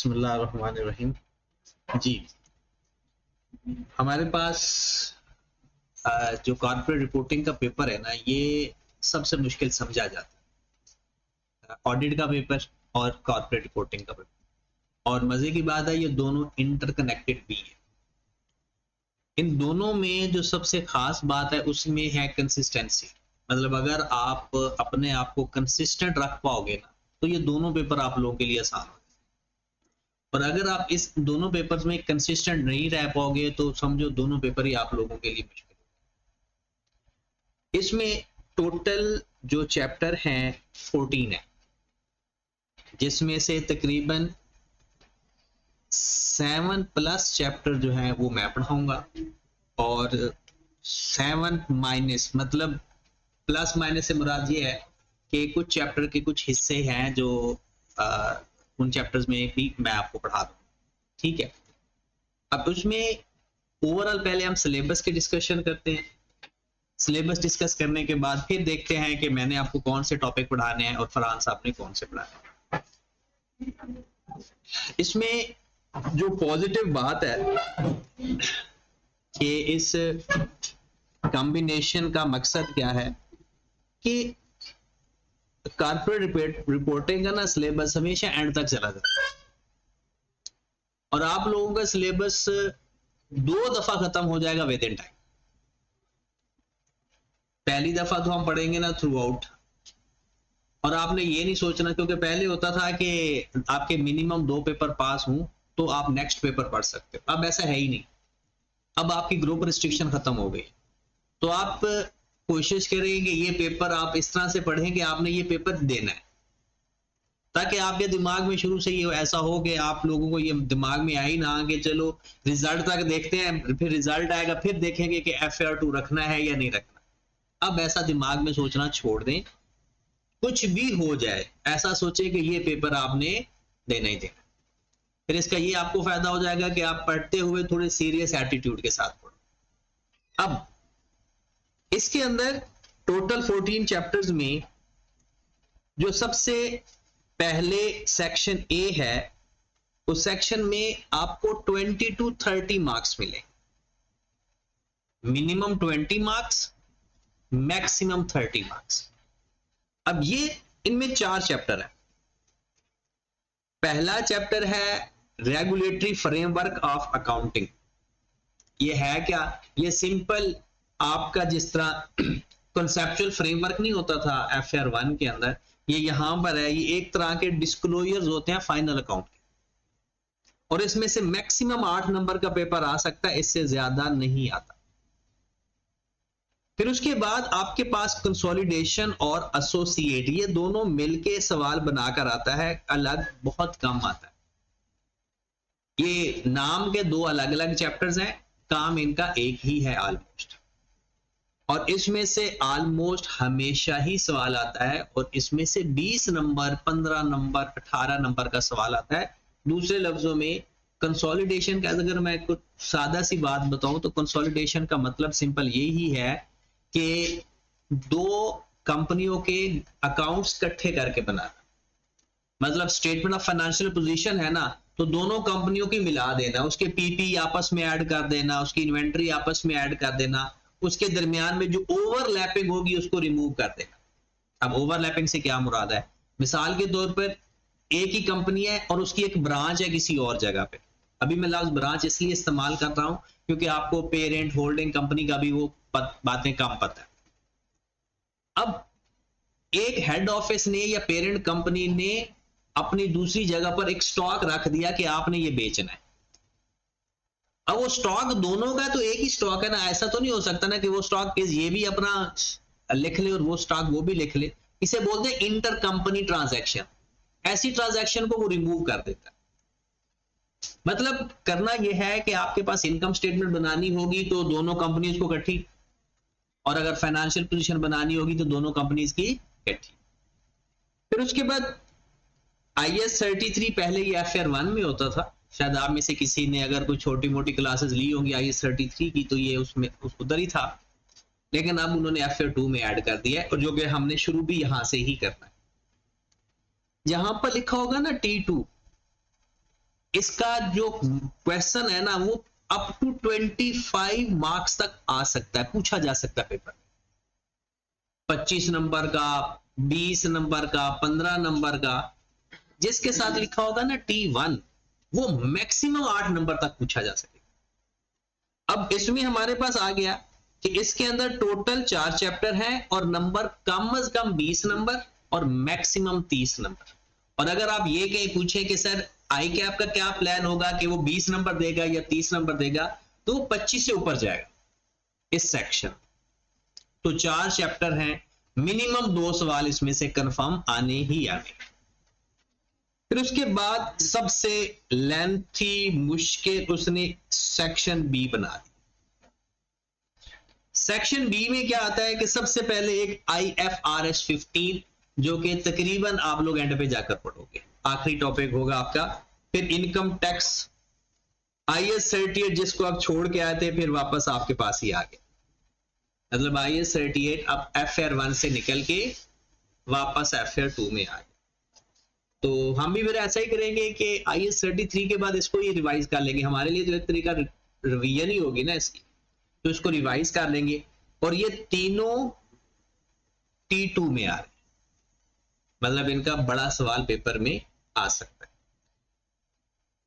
बिस्मिल्लाहिर्रहमानिर्रहीम। जी, हमारे पास जो कॉर्पोरेट रिपोर्टिंग का पेपर है ना, ये सबसे मुश्किल समझा जाता है, ऑडिट का पेपर और कॉर्पोरेट रिपोर्टिंग का पेपर। और मजे की बात है, ये दोनों इंटरकनेक्टेड भी है। इन दोनों में जो सबसे खास बात है उसमें है कंसिस्टेंसी। मतलब अगर आप अपने आप को कंसिस्टेंट रख पाओगे ना, तो ये दोनों पेपर आप लोगों के लिए आसान हो। और अगर आप इस दोनों पेपर्स में कंसिस्टेंट नहीं रह पाओगे तो समझो दोनों पेपर ही आप लोगों के लिए मुश्किल। इसमें टोटल जो चैप्टर हैं 14 है, जिसमें से तकरीबन 7+ चैप्टर जो है वो मैं पढ़ाऊंगा, और 7 माइनस मतलब प्लस माइनस से मुराद ये है कि कुछ चैप्टर के कुछ हिस्से हैं जो उन चैप्टर्स में भी मैं आपको पढ़ा दूँ। ठीक है, अब उसमें ओवरऑल पहले हम सिलेबस की डिस्कशन करते हैं। सिलेबस डिस्कस करने के बाद फिर देखते हैं कि मैंने आपको कौन से टॉपिक पढ़ाने हैं और फरहान साहब ने कौन से पढ़ाने हैं। इसमें जो पॉजिटिव बात है कि इस कॉम्बिनेशन का मकसद क्या है कि कॉर्पोरेट रिपोर्टिंग का ना सिलेबस हमेशा एंड तक चला जाता है, और आप लोगों का सिलेबस 2 दफा खत्म हो जाएगा विद इन टाइम। पहली दफा तो हम पढ़ेंगे ना थ्रू आउट, और आपने ये नहीं सोचना, क्योंकि पहले होता था कि आपके मिनिमम 2 पेपर पास हों तो आप नेक्स्ट पेपर पढ़ सकते हो। अब ऐसा है ही नहीं, अब आपकी ग्रुप रिस्ट्रिक्शन खत्म हो गई। तो आप कोशिश करेंगे ये पेपर आप इस तरह से पढ़ें कि आपने ये पेपर देना है, ताकि आपके दिमाग में शुरू से ये ऐसा हो कि आप लोगों को ये दिमाग में आई ना कि चलो रिजल्ट तक देखते हैं, फिर रिजल्ट आएगा फिर देखेंगे कि FAR2 रखना है या नहीं रखना। अब ऐसा दिमाग में सोचना छोड़ दें, कुछ भी हो जाए ऐसा सोचे कि ये पेपर आपने देना ही देना। फिर इसका ये आपको फायदा हो जाएगा कि आप पढ़ते हुए थोड़े सीरियस एटीट्यूड के साथ पढ़ो। अब इसके अंदर टोटल 14 चैप्टर्स में जो सबसे पहले सेक्शन ए है, उस सेक्शन में आपको 20 to 30 मार्क्स मिले। Minimum 20 marks, maximum 30 marks. अब ये इनमें 4 चैप्टर है। पहला चैप्टर है रेगुलेटरी फ्रेमवर्क ऑफ अकाउंटिंग। ये है क्या? ये सिंपल आपका जिस तरह कॉन्सेप्चुअल फ्रेमवर्क नहीं होता था FAR1 के अंदर, ये यहां पर है। ये एक तरह के डिस्क्लोजर्स होते हैं फाइनल अकाउंट के, और इसमें से मैक्सिमम 8 नंबर का पेपर आ सकता है, इससे ज्यादा नहीं आता। फिर उसके बाद आपके पास कंसोलिडेशन और एसोसिएट, ये दोनों मिलके सवाल बनाकर आता है, अलग बहुत कम आता है। ये नाम के 2 अलग अलग चैप्टर्स हैं, काम इनका एक ही है ऑलमोस्ट, और इसमें से ऑलमोस्ट हमेशा ही सवाल आता है, और इसमें से 20 नंबर 15 नंबर 18 नंबर का सवाल आता है। दूसरे लफ्जों में कंसोलिडेशन का अगर मैं कुछ सादा सी बात बताऊं तो कंसोलिडेशन का मतलब सिंपल यही है कि 2 कंपनियों के अकाउंट्स इकट्ठे करके बनाना। मतलब स्टेटमेंट ऑफ फाइनेंशियल पोजीशन है ना, तो दोनों कंपनियों की मिला देना, उसके PP आपस में ऐड कर देना, उसकी इन्वेंट्री आपस में ऐड कर देना, उसके दरमियान में जो ओवरलैपिंग होगी उसको रिमूव कर देना। अब ओवरलैपिंग से क्या मुराद है? मिसाल के तौर पर एक ही कंपनी है और उसकी एक ब्रांच है किसी और जगह पे। अभी मैं लफ्ज ब्रांच इसलिए इस्तेमाल कर रहा हूं क्योंकि आपको पेरेंट होल्डिंग कंपनी का भी वो बातें कम पता है। अब एक हेड ऑफिस ने या पेरेंट कंपनी ने अपनी दूसरी जगह पर एक स्टॉक रख दिया कि आपने ये बेचना है। अब वो स्टॉक दोनों का तो एक ही स्टॉक है ना, ऐसा तो नहीं हो सकता ना कि वो स्टॉक ये भी अपना लिख ले और वो स्टॉक वो भी लिख ले। इसे बोलते हैं इंटर कंपनी ट्रांजैक्शन। ऐसी ट्रांजैक्शन को वो रिमूव कर देता है। मतलब करना यह है कि आपके पास इनकम स्टेटमेंट बनानी होगी तो दोनों कंपनीज को इकट्ठी, और अगर फाइनेंशियल पोजीशन बनानी होगी तो दोनों कंपनीज की इकट्ठी। फिर उसके बाद IAS 33, पहले ये FAR1 में होता था। शायद आप में से किसी ने अगर कोई छोटी मोटी क्लासेस ली होंगी IAS 33 की, तो ये उसमें उधर ही था, लेकिन अब उन्होंने FAR2 में ऐड कर दिया है, और जो कि हमने शुरू भी यहां से ही करना है। जहां पर लिखा होगा ना T2, इसका जो क्वेश्चन है ना वो अप टू 25 मार्क्स तक आ सकता है, पूछा जा सकता है पेपर, 25 नंबर का, 20 नंबर का, 15 नंबर का, जिसके साथ लिखा होगा ना T1 वो मैक्सिमम 8 नंबर तक पूछा जा सकेगा। अब इसमें हमारे पास आ गया कि इसके अंदर टोटल 4 चैप्टर हैं और नंबर कम से कम 20 नंबर और मैक्सिमम 30 नंबर। और अगर आप ये कहीं पूछे कि सर आई कैप का क्या प्लान होगा कि वो 20 नंबर देगा या 30 नंबर देगा, तो वो 25 से ऊपर जाएगा इस सेक्शन। तो 4 चैप्टर हैं, मिनिमम 2 सवाल इसमें से कंफर्म आने ही आने। फिर उसके बाद सबसे लेंथी मुश्किल उसने सेक्शन बी बना दी। सेक्शन बी में क्या आता है कि सबसे पहले एक IFRS 15 जो कि तकरीबन आप लोग एंड पे जाकर पढ़ोगे, आखिरी टॉपिक होगा आपका। फिर इनकम टैक्स, IAS 38 जिसको आप छोड़ के आए थे फिर वापस आपके पास ही आ गया, मतलब IAS 38 अब FR 1 से निकल के वापस FR 2 में आ गए। तो हम भी फिर ऐसा ही करेंगे कि IAS 33 के बाद इसको ये रिवाइज कर लेंगे, हमारे लिए तो एक तरीका रिवीजन ही होगी ना इसकी, तो इसको रिवाइज कर लेंगे। और ये तीनों T2 में आ रहे, मतलब इनका बड़ा सवाल पेपर में आ सकता है।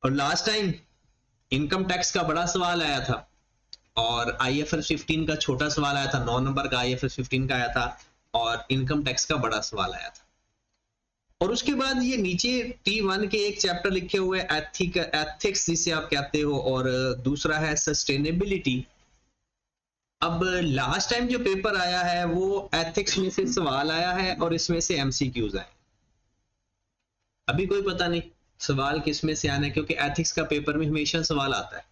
और लास्ट टाइम इनकम टैक्स का बड़ा सवाल आया था और IFRS 15 का छोटा सवाल आया था, 9 नंबर का IFRS 15 का आया था और इनकम टैक्स का बड़ा सवाल आया था। और उसके बाद ये नीचे T1 के एक चैप्टर लिखे हुए एथिक्स जिसे आप कहते हो, और दूसरा है सस्टेनेबिलिटी। अब लास्ट टाइम जो पेपर आया है वो एथिक्स में से सवाल आया है और इसमें से MCQs आए। अभी कोई पता नहीं सवाल किस में से आना है, क्योंकि एथिक्स का पेपर में हमेशा सवाल आता है।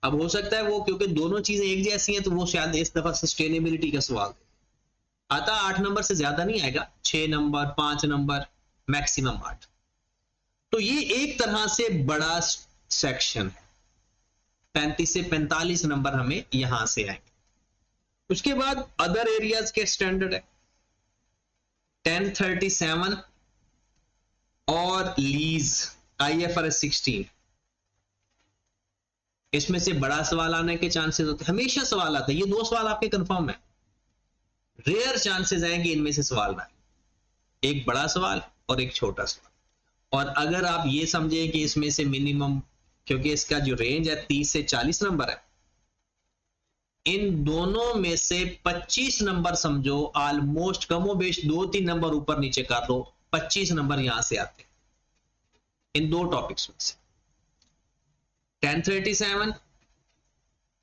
अब हो सकता है वो क्योंकि दोनों चीजें एक जैसी हैं तो वो शायद इस दफा सस्टेनेबिलिटी का सवाल आता, 8 नंबर से ज्यादा नहीं आएगा, 6 नंबर 5 नंबर मैक्सिमम 8। तो ये एक तरह से बड़ा सेक्शन है, 35 से 45 नंबर हमें यहां से आएंगे। उसके बाद अदर एरियाज के स्टैंडर्ड है 1037 और लीज IFRS 16, इसमें से बड़ा सवाल आने के चांसेस होते हैं, हमेशा सवाल आता है। ये 2 सवाल आपके कंफर्म है, रेयर चांसेस हैं कि इनमें से सवाल ना, एक बड़ा सवाल और एक छोटा सवाल। और अगर आप ये समझे कि इसमें से मिनिमम, क्योंकि इसका जो रेंज है 30 से 40 नंबर है, इन दोनों में से 25 नंबर समझो ऑलमोस्ट कमोबेश 2-3 नंबर ऊपर नीचे कर लो, 25 नंबर यहां से आते हैं इन 2 टॉपिक्स में से। 1037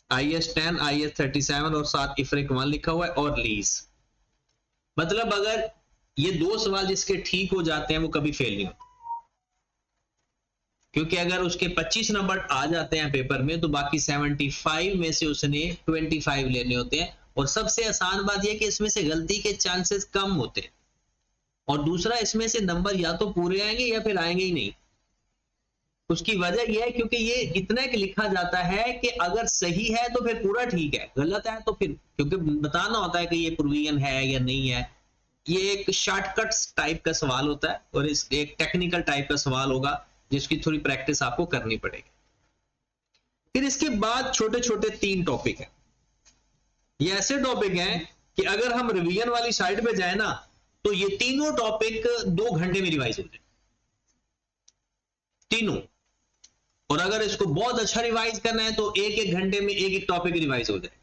IAS 10 IAS 37 और साथ IFRIC 1 लिखा हुआ है और लीज। मतलब अगर ये 2 सवाल जिसके ठीक हो जाते हैं वो कभी फेल नहीं होते, क्योंकि अगर उसके 25 नंबर आ जाते हैं पेपर में तो बाकी 75 में से उसने 25 लेने होते हैं। और सबसे आसान बात यह कि इसमें से गलती के चांसेस कम होते हैं, और दूसरा इसमें से नंबर या तो पूरे आएंगे या फिर आएंगे ही नहीं। उसकी वजह यह है क्योंकि ये इतना कि लिखा जाता है कि अगर सही है तो फिर पूरा ठीक है, गलत है तो फिर, क्योंकि बताना होता है कि ये प्रोविजन है या नहीं है। ये एक शॉर्टकट टाइप का सवाल होता है और इस एक टेक्निकल टाइप का सवाल होगा जिसकी थोड़ी प्रैक्टिस आपको करनी पड़ेगी। फिर इसके बाद छोटे छोटे 3 टॉपिक हैं। ये ऐसे टॉपिक हैं कि अगर हम रिवीजन वाली साइड पे जाए ना तो ये तीनों टॉपिक 2 घंटे में रिवाइज हो जाए, तीनों। और अगर इसको बहुत अच्छा रिवाइज करना है तो 1-1 घंटे में एक टॉपिक रिवाइज हो जाए।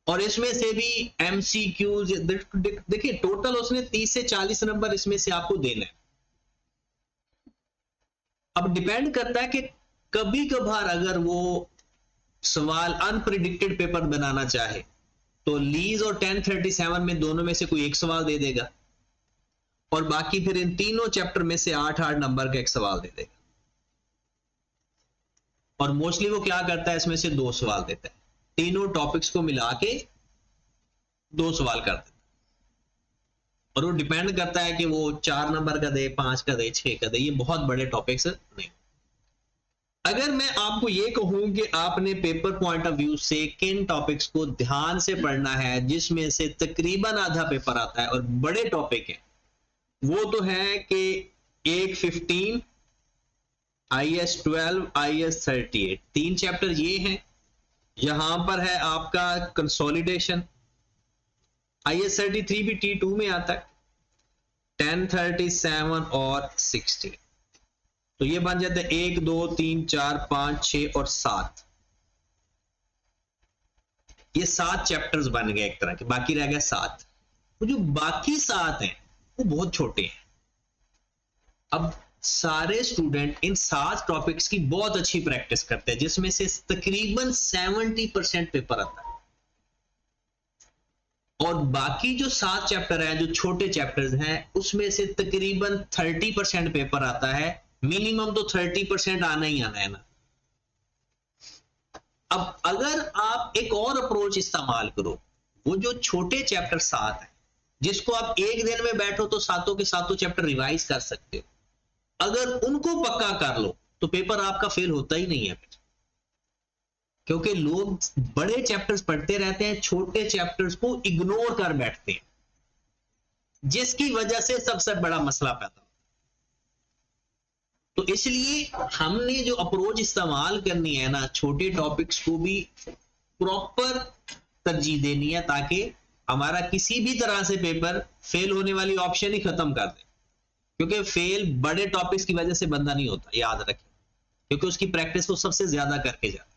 और इसमें से भी MCQs देखिए, टोटल उसने 30 से 40 नंबर इसमें से आपको देना है। अब डिपेंड करता है कि कभी कभार अगर वो सवाल अनप्रिडिक्टेड पेपर बनाना चाहे तो लीज और 1037 में दोनों में से कोई एक सवाल दे देगा और बाकी फिर इन तीनों चैप्टर में से 8-8 नंबर का एक सवाल दे देगा। और मोस्टली वो क्या करता है, इसमें से 2 सवाल देता है, तीनों टॉपिक्स को मिला के 2 सवाल कर देता है। और वो डिपेंड करता है कि वो 4 नंबर का दे, 5 का दे, 6 का दे, ये बहुत बड़े टॉपिक्स नहीं। अगर मैं आपको ये कहूं कि आपने पेपर पॉइंट ऑफ व्यू से किन टॉपिक्स को ध्यान से पढ़ना है, जिसमें से तकरीबन आधा पेपर आता है और बड़े टॉपिक है, वो तो है कि एक 15, IS 12, IS 38, 3 चैप्टर ये हैं। यहां पर है आपका कंसोलिडेशन। IS 33 भी T2 में आता है, 10, 37 और 60। तो ये बन जाते हैं 1 2 3 4 5 6 और 7। ये 7 चैप्टर्स बन गए एक तरह के, बाकी रह गए 7। तो जो बाकी 7 हैं वो बहुत छोटे हैं। अब सारे स्टूडेंट इन 7 टॉपिक्स की बहुत अच्छी प्रैक्टिस करते हैं, जिसमें से तकरीबन 70% पेपर आता है। और बाकी जो 7 चैप्टर हैं, जो छोटे चैप्टर्स हैं, उसमें से तकरीबन 30% पेपर आता है। मिनिमम तो 30% आना ही आना है ना। अब अगर आप एक और अप्रोच इस्तेमाल करो, वो जो छोटे चैप्टर 7 है, जिसको आप एक दिन में बैठो तो सातों के सातों चैप्टर रिवाइज कर सकते हो, अगर उनको पक्का कर लो तो पेपर आपका फेल होता ही नहीं है। क्योंकि लोग बड़े चैप्टर्स पढ़ते रहते हैं, छोटे चैप्टर्स को इग्नोर कर बैठते हैं, जिसकी वजह से सबसे बड़ा मसला पैदा होता है। तो इसलिए हमने जो अप्रोच इस्तेमाल करनी है ना, छोटे टॉपिक्स को भी प्रॉपर तरजीह देनी है, ताकि हमारा किसी भी तरह से पेपर फेल होने वाली ऑप्शन ही खत्म कर दे। क्योंकि फेल बड़े टॉपिक्स की वजह से बंदा नहीं होता, याद रखें, क्योंकि उसकी प्रैक्टिस वो सबसे ज्यादा करके जाता है।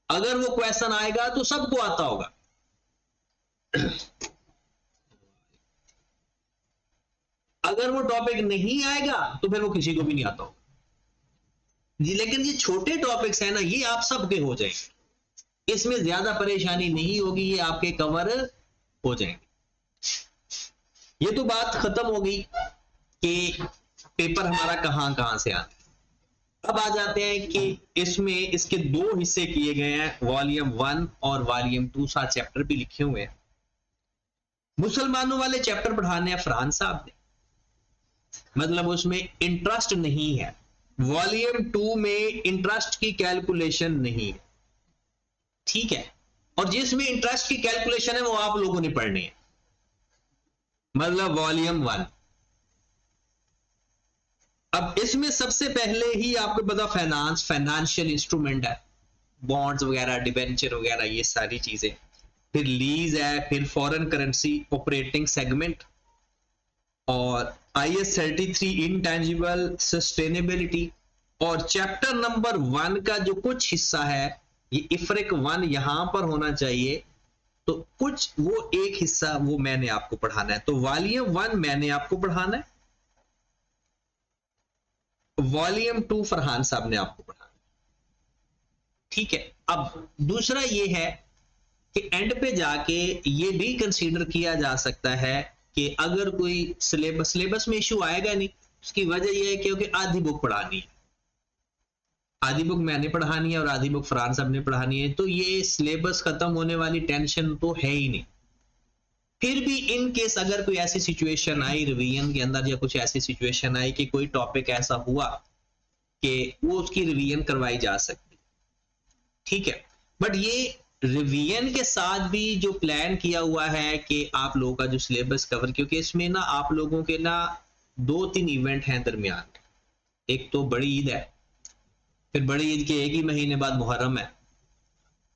अगर वो क्वेश्चन आएगा तो सबको आता होगा। अगर वो टॉपिक नहीं आएगा तो फिर वो किसी को भी नहीं आता होगा जी। लेकिन ये छोटे टॉपिक्स है ना, ये आप सबके हो जाएंगे, इसमें ज्यादा परेशानी नहीं होगी, ये आपके कवर हो जाएंगे। ये तो बात खत्म हो गई कि पेपर हमारा कहां कहां से आता है। अब आ जाते हैं कि इसमें इसके 2 हिस्से किए गए हैं, वॉल्यूम 1 और वॉल्यूम 2। 7 चैप्टर भी लिखे हुए हैं। मुसलमानों वाले चैप्टर पढ़ाने हैं फरहान साहब ने, मतलब उसमें इंटरेस्ट नहीं है। वॉल्यूम 2 में इंटरेस्ट की कैलकुलेशन नहीं है, ठीक है। और जिसमें इंटरेस्ट की कैलकुलेशन है वो आप लोगों ने पढ़नी है, मतलब वॉल्यूम 1। अब इसमें सबसे पहले ही आपको पता फाइनेंशियल इंस्ट्रूमेंट है, बॉन्ड्स वगैरह, डिबेंचर वगैरह, ये सारी चीजें। फिर लीज है, फिर फॉरेन करेंसी ऑपरेटिंग सेगमेंट, और IS 33 इंटेंजिबल सस्टेनेबिलिटी। और चैप्टर नंबर 1 का जो कुछ हिस्सा है, ये इफ्रिक 1 यहां पर होना चाहिए, तो कुछ वो एक हिस्सा वो मैंने आपको पढ़ाना है। तो वॉल्यूम 1 मैंने आपको पढ़ाना है, वॉल्यूम 2 फरहान साहब ने आपको पढ़ाना, ठीक है। अब दूसरा ये है कि एंड पे जाके ये भी कंसीडर किया जा सकता है कि अगर कोई सिलेबस में इशू आएगा नहीं, उसकी वजह यह है क्योंकि आधी बुक पढ़ानी है, आधी बुक मैंने पढ़ानी है और आधी बुक फरहान साहब ने पढ़ानी है, तो ये सिलेबस खत्म होने वाली टेंशन तो है ही नहीं। फिर भी इन केस अगर कोई ऐसी सिचुएशन आई रिवीजन के अंदर, या कुछ ऐसी सिचुएशन आई कि कोई टॉपिक ऐसा हुआ कि वो उसकी रिवीजन करवाई जा सकती, ठीक है। बट ये रिवीजन के साथ भी जो प्लान किया हुआ है कि आप लोगों का जो सिलेबस कवर, क्योंकि इसमें ना आप लोगों के ना 2-3 इवेंट हैं दरमियान। एक तो बड़ी ईद है, फिर बड़ी ईद के एक ही महीने बाद मुहर्रम है,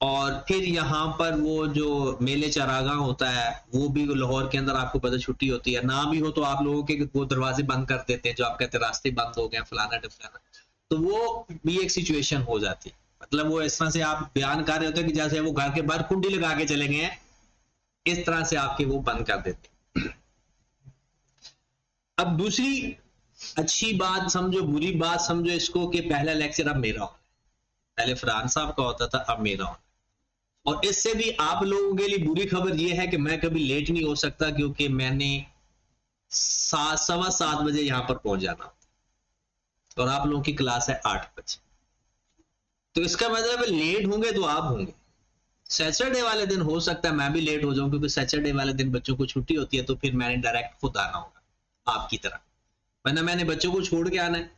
और फिर यहाँ पर वो जो मेले चरागा होता है वो भी लाहौर के अंदर आपको पता छुट्टी होती है, ना भी हो तो आप लोगों के वो दरवाजे बंद कर देते हैं, जो आप कहते हैं रास्ते बंद हो गए फलाना ढिमकाना, तो वो भी एक सिचुएशन हो जाती है। मतलब वो इस तरह से आप बयान कर रहे होते हैं कि जैसे वो घर के बाहर कुंडी लगा के चले गए हैं, इस तरह से आपके वो बंद कर देते। अब दूसरी अच्छी बात समझो, बुरी बात समझो इसको, कि पहला लेक्चर अब मेरा होना है, पहले फरहान साहब का होता था, अब मेरा होना। और इससे भी आप लोगों के लिए बुरी खबर यह है कि मैं कभी लेट नहीं हो सकता, क्योंकि मैंने 7:15 बजे यहां पर पहुंच जाना और आप लोगों की क्लास है 8 बजे। तो इसका मतलब लेट होंगे तो आप होंगे। सैटरडे वाले दिन हो सकता है मैं भी लेट हो जाऊं, क्योंकि सैटरडे वाले दिन बच्चों को छुट्टी होती है, तो फिर मैंने डायरेक्ट खुद आना होगा आपकी तरह, वरना मैंने बच्चों को छोड़ के आना है,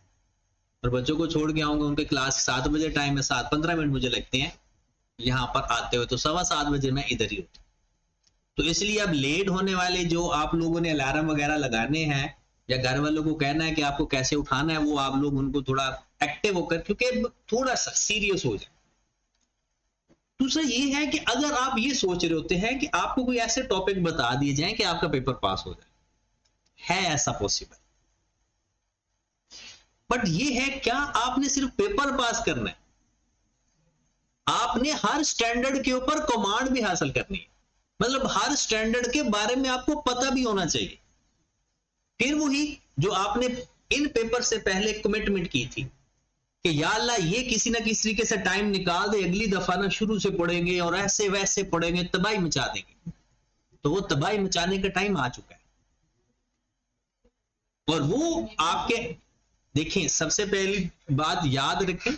और बच्चों को छोड़ के आऊंगा, उनके क्लास 7 बजे टाइम है, 7:15 मिनट मुझे लगते हैं यहां पर आते हुए, तो 7:15 बजे मैं इधर ही होता। तो इसलिए अब लेट होने वाले जो आप लोगों ने अलार्म वगैरह लगाने हैं, या घर वालों को कहना है कि आपको कैसे उठाना है, वो आप लोग उनको थोड़ा एक्टिव होकर, क्योंकि थोड़ा सा सीरियस हो जाए। दूसरा ये है कि अगर आप ये सोच रहे होते हैं कि आपको कोई ऐसे टॉपिक बता दिए जाएं कि आपका पेपर पास हो जाए, है ऐसा पॉसिबल, बट ये है क्या आपने सिर्फ पेपर पास करना है, आपने हर स्टैंडर्ड के ऊपर कमांड भी हासिल करनी है, मतलब हर स्टैंडर्ड के बारे में आपको पता भी होना चाहिए। फिर वही जो आपने इन पेपर से पहले कमिटमेंट की थी कि या अल्लाह ये किसी ना किसी तरीके से टाइम निकाल दे, अगली दफा ना शुरू से पढ़ेंगे और ऐसे वैसे पढ़ेंगे, तबाही मचा देंगे, तो वो तबाही मचाने का टाइम आ चुका है। और वो आपके, देखें सबसे पहली बात याद रखें,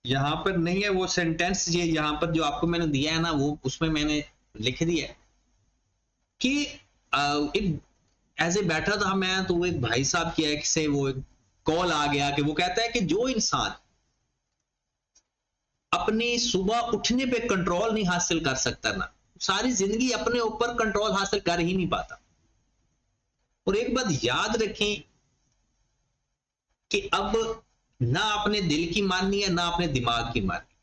यहां पर नहीं है वो सेंटेंस, ये यहां पर जो आपको मैंने दिया है ना, वो उसमें मैंने लिख दिया है कि एक ऐसे बैठा था मैं, तो एक भाई साहब की एक से वो कॉल आ गया कि वो कहता है कि जो इंसान अपनी सुबह उठने पे कंट्रोल नहीं हासिल कर सकता ना, सारी जिंदगी अपने ऊपर कंट्रोल हासिल कर ही नहीं पाता। और एक बात याद रखें कि अब ना अपने दिल की माननी है ना अपने दिमाग की माननी,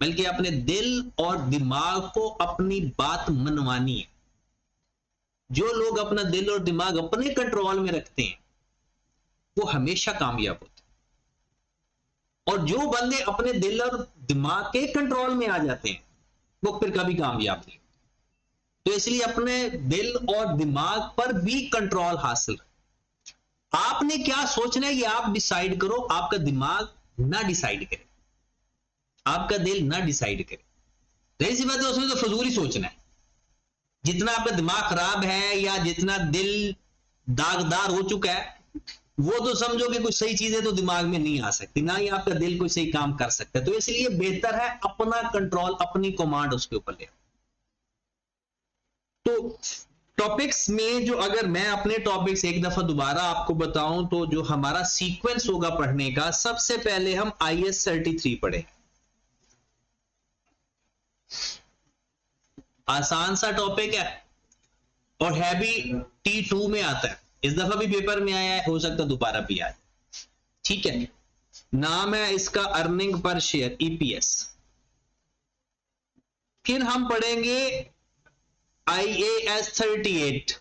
बल्कि अपने दिल और दिमाग को अपनी बात मनवानी है। जो लोग अपना दिल और दिमाग अपने कंट्रोल में रखते हैं वो हमेशा कामयाब होते हैं, और जो बंदे अपने दिल और दिमाग के कंट्रोल में आ जाते हैं वो फिर कभी कामयाब नहीं। तो इसलिए अपने दिल और दिमाग पर भी कंट्रोल हासिल, आपने क्या सोचना है ये आप डिसाइड करो, आपका दिमाग ना डिसाइड करे, आपका दिल ना डिसाइड करे। रही सी बात है उसमें तो फजूल ही सोचना है। जितना आपका दिमाग खराब है या जितना दिल दागदार हो चुका है, वो तो समझो कि कुछ सही चीजें तो दिमाग में नहीं आ सकती, ना ही आपका दिल कोई सही काम कर सकता है। तो इसलिए बेहतर है अपना कंट्रोल, अपनी कमांड उसके ऊपर ले। तो टॉपिक्स में जो, अगर मैं अपने टॉपिक्स एक दफा दोबारा आपको बताऊं, तो जो हमारा सीक्वेंस होगा पढ़ने का, सबसे पहले हम IS 33 पढ़े, आसान सा टॉपिक है और है भी T2 में आता है, इस दफा भी पेपर में आया है, हो सकता दोबारा भी आए, ठीक है। नाम है इसका अर्निंग पर शेयर, EPS। फिर हम पढ़ेंगे IAS 38,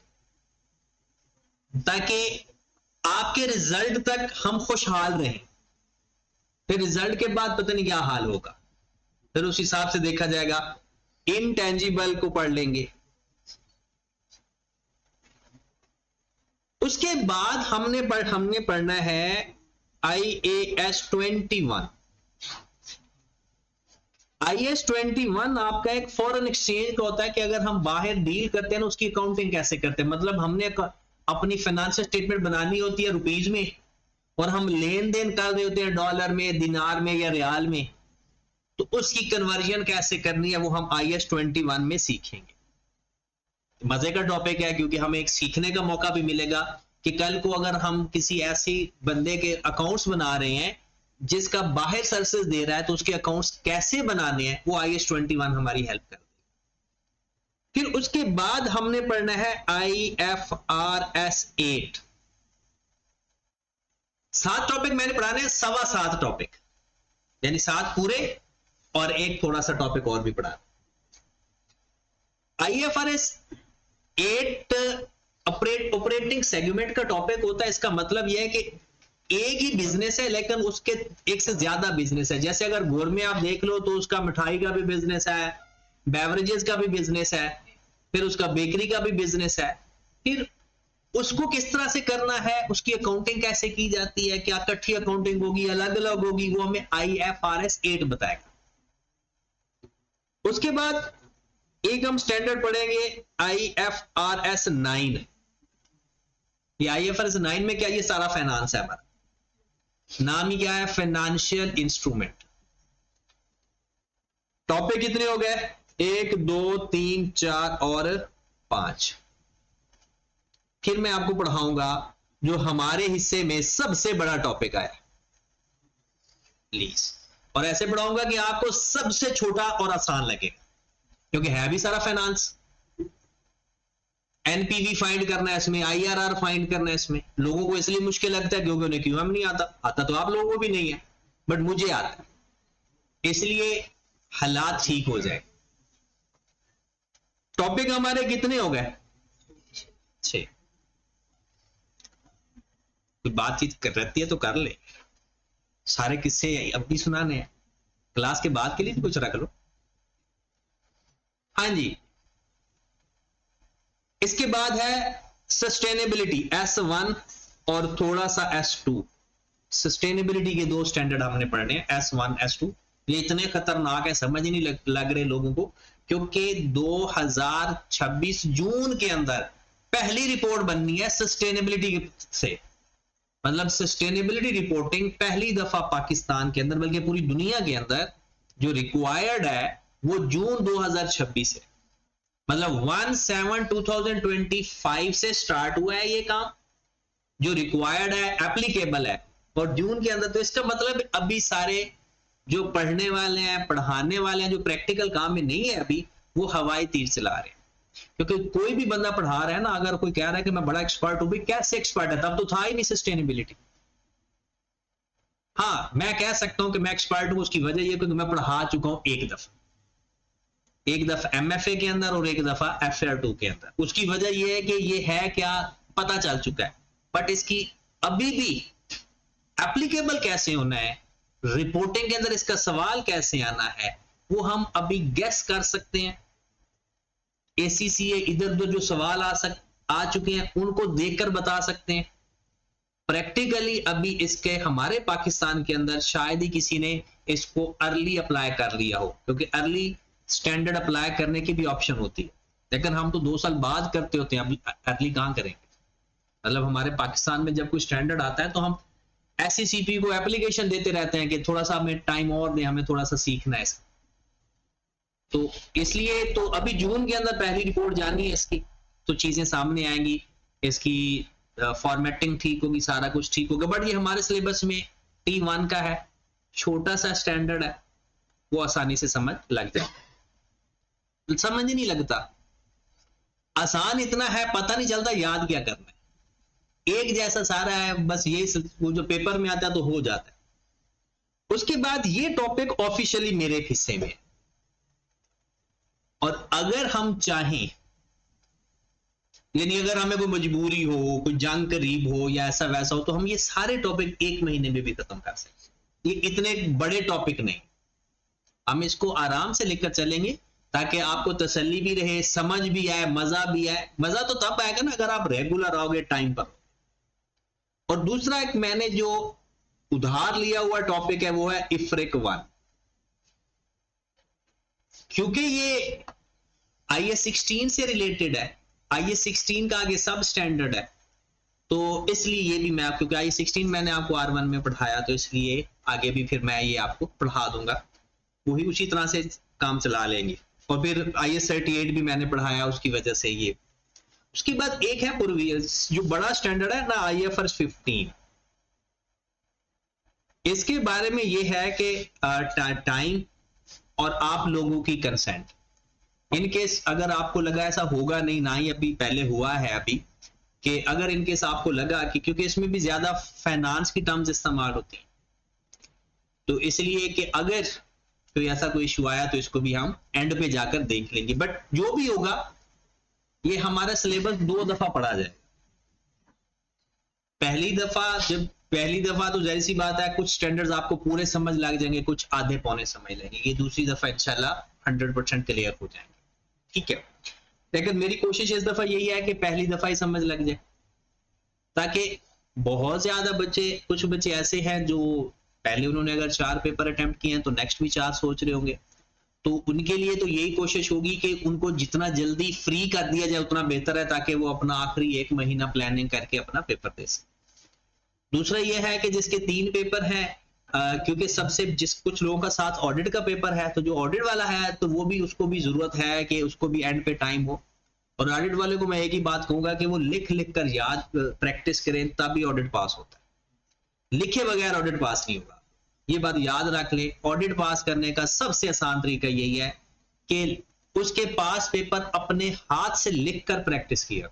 ताकि आपके रिजल्ट तक हम खुशहाल रहें। फिर रिजल्ट के बाद पता नहीं क्या हाल होगा, फिर उस हिसाब से देखा जाएगा। इनटेंजिबल को पढ़ लेंगे। उसके बाद हमने पढ़ना है IAS 21। IAS 21 आपका एक फॉरेन एक्सचेंज का होता है कि अगर हम बाहर डील करते हैं ना, उसकी अकाउंटिंग कैसे करते हैं। मतलब हमने अपनी फाइनेंशियल स्टेटमेंट बनानी होती है रुपीज में, और हम लेन देन कर रहे होते हैं डॉलर में, दिनार में या रियाल में, तो उसकी कन्वर्जन कैसे करनी है वो हम IAS 21 में सीखेंगे। मजे का टॉपिक है, क्योंकि हमें एक सीखने का मौका भी मिलेगा कि कल को अगर हम किसी ऐसी बंदे के अकाउंट्स बना रहे हैं जिसका बाहर सर्विसेज दे रहा है, तो उसके अकाउंट्स कैसे बनाने हैं वो IAS 21 हमारी हेल्प कर देगी। फिर उसके बाद हमने पढ़ना है IFRS 8। 7 टॉपिक मैंने पढ़ाने हैं, 7.25 टॉपिक, यानी 7 पूरे और एक थोड़ा सा टॉपिक और भी पढ़ा। IFRS 8 ऑपरेटिंग सेगमेंट का टॉपिक होता है। इसका मतलब यह है कि एक ही बिजनेस है लेकिन उसके एक से ज्यादा बिजनेस है। जैसे अगर घोर में आप देख लो तो उसका मिठाई का भी बिजनेस है, बेवरेजेस का भी बिजनेस है, फिर उसका बेकरी का भी बिजनेस है। फिर उसको किस तरह से करना है, उसकी अकाउंटिंग कैसे की जाती है, क्या इकट्ठी अकाउंटिंग होगी, अलग अलग होगी, वो हमें IFRS 8 बताएगा। उसके बाद एक हम स्टैंडर्ड पढ़ेंगे IFRS 9। ये IFRS 9 में क्या, ये सारा फाइनेंस है हमारा, नाम ही क्या है, फाइनेंशियल इंस्ट्रूमेंट। टॉपिक कितने हो गए, 1 2 3 4 और 5। फिर मैं आपको पढ़ाऊंगा जो हमारे हिस्से में सबसे बड़ा टॉपिक आया, लीज, और ऐसे पढ़ाऊंगा कि आपको सबसे छोटा और आसान लगेगा, क्योंकि है भी सारा फाइनेंस। एनपीवी फाइंड करना है इसमें, आईआरआर फाइंड करना है इसमें। लोगों को इसलिए मुश्किल लगता है क्योंकि उन्हें क्यूएम नहीं आता। आता तो आप लोगों को भी नहीं है, बट मुझे आता है, इसलिए हालात ठीक हो जाए। टॉपिक हमारे कितने हो गए? 6। कोई बातचीत कर रहती है तो कर ले, सारे किस्से अब भी सुनाने हैं, क्लास के बाद के लिए तो कुछ रख लो। हाँ जी, इसके बाद है सस्टेनेबिलिटी S1 और थोड़ा सा S2। सस्टेनेबिलिटी के 2 स्टैंडर्ड हमने पढ़ने हैं, S1 S2। ये इतने खतरनाक है, समझ नहीं लग रहे लोगों को, क्योंकि 2026 जून के अंदर पहली रिपोर्ट बननी है सस्टेनेबिलिटी से। मतलब सस्टेनेबिलिटी रिपोर्टिंग पहली दफा पाकिस्तान के अंदर, बल्कि पूरी दुनिया के अंदर जो रिक्वायर्ड है वो जून 2026 है। मतलब 1/7/2025 से स्टार्ट हुआ है ये काम, जो रिक्वायर्ड है, एप्लीकेबल है, और जून के अंदर। तो इसका मतलब अभी सारे जो पढ़ने वाले हैं, पढ़ाने वाले हैं, जो प्रैक्टिकल काम में नहीं है अभी, वो हवाई तीर चला रहे हैं। क्योंकि कोई भी बंदा पढ़ा रहा है ना, अगर कोई कह रहा है कि मैं बड़ा एक्सपर्ट हूं, भाई कैसे एक्सपर्ट है? तब तो था ही नहीं सस्टेनेबिलिटी। हाँ, मैं कह सकता हूं कि मैं एक्सपर्ट हूं, उसकी वजह यह क्योंकि मैं पढ़ा चुका हूं एक दफा एमएफए के अंदर और एक दफा FR2 के अंदर। उसकी वजह यह है कि ये है क्या पता चल चुका है, बट इसकी अभी भी एप्लीकेबल कैसे होना है, रिपोर्टिंग के अंदर इसका सवाल कैसे आना है, वो हम अभी गेस कर सकते हैं। ACCA इधर उधर जो सवाल आ चुके हैं उनको देखकर बता सकते हैं। प्रैक्टिकली अभी इसके हमारे पाकिस्तान के अंदर शायद ही किसी ने इसको अर्ली अप्लाई कर लिया हो, क्योंकि अर्ली स्टैंडर्ड अप्लाई करने की भी ऑप्शन होती है, लेकिन हम तो 2 साल बाद करते होते हैं, अभी अर्ली कहां करेंगे। मतलब हमारे पाकिस्तान में जब कोई स्टैंडर्ड आता है तो हम SCCP को एप्लीकेशन देते रहते हैं कि थोड़ा सा हमें टाइम और दें, हमें थोड़ा सा सीखना है इसका। तो इसलिए तो अभी जून के अंदर पहली रिपोर्ट जानी है इसकी, तो चीजें सामने आएंगी, इसकी फॉर्मेटिंग ठीक होगी, सारा कुछ ठीक होगा। बट ये हमारे सिलेबस में T1 का है, छोटा सा स्टैंडर्ड है, वो आसानी से समझ लग जाए। समझ ही नहीं लगता, आसान इतना है, पता नहीं चलता याद क्या करना है, एक जैसा सारा है, बस ये वो जो पेपर में आता है तो हो जाता है। उसके बाद ये टॉपिक ऑफिशियली मेरे हिस्से में, और अगर हम चाहें, यानी अगर हमें कोई मजबूरी हो, कोई जंग करीब हो या ऐसा वैसा हो, तो हम ये सारे टॉपिक 1 महीने में भी खत्म कर सकते। ये इतने बड़े टॉपिक नहीं, हम इसको आराम से लेकर चलेंगे ताकि आपको तसल्ली भी रहे, समझ भी आए, मजा भी आए। मजा तो तब आएगा ना अगर आप रेगुलर आओगे टाइम पर। और दूसरा एक मैंने जो उधार लिया हुआ टॉपिक है वो है IFRIC 1, क्योंकि ये IS 16 से रिलेटेड है, IS 16 का आगे सब स्टैंडर्ड है, तो इसलिए ये भी मैं, क्योंकि IS 16 मैंने आपको R1 में पढ़ाया, तो इसलिए आगे भी फिर मैं ये आपको पढ़ा दूंगा, वही उसी तरह से काम चला लेंगे। और फिर IS 38 भी मैंने पढ़ाया, उसकी वजह से ये। उसके बाद एक है प्रीवियस, जो बड़ा स्टैंडर्ड है ना, IFRS 15। इसके बारे में ये है कि टाइम और आप लोगों की कंसेंट, इन केस अगर आपको लगा ऐसा होगा नहीं, ना ही अभी पहले हुआ है अभी, कि अगर इन केस आपको लगा कि, क्योंकि इसमें भी ज्यादा फाइनेंस की टर्म्स इस्तेमाल होती हैं, तो इसलिए कि अगर तो ऐसा कोई इशू आया तो इसको भी हम एंड पे जाकर देख लेंगे। बट जो भी होगा ये हमारा सिलेबस 2 दफा पढ़ा जाए। पहली दफा तो जाहिर सी बात है कुछ स्टैंडर्ड्स आपको पूरे समझ लग जाएंगे, कुछ आधे पौने समझ लेंगे। ये दूसरी दफा इंशाल्लाह 100% क्लियर हो जाएंगे, ठीक है। लेकिन मेरी कोशिश इस दफा यही है कि पहली दफा ही समझ लग जाए, ताकि बहुत ज्यादा बच्चे, कुछ बच्चे ऐसे हैं जो पहले उन्होंने अगर 4 पेपर अटेम्प्ट किए हैं तो नेक्स्ट भी 4 सोच रहे होंगे, तो उनके लिए तो यही कोशिश होगी कि उनको जितना जल्दी फ्री कर दिया जाए उतना बेहतर है, ताकि वो अपना आखिरी 1 महीना प्लानिंग करके अपना पेपर दे सके। दूसरा यह है कि जिसके 3 पेपर हैं, क्योंकि कुछ लोगों का साथ ऑडिट का पेपर है, तो जो ऑडिट वाला है तो वो भी, उसको भी जरूरत है कि उसको भी एंड पे टाइम हो। और ऑडिट वाले को मैं एक ही बात कहूंगा कि वो लिख कर याद प्रैक्टिस करें, तभी ऑडिट पास होता है। लिखे बगैर ऑडिट पास नहीं होगा, ये बात याद रख ले। ऑडिट पास करने का सबसे आसान तरीका यही है कि उसके पास पेपर अपने हाथ से लिख कर प्रैक्टिस किया,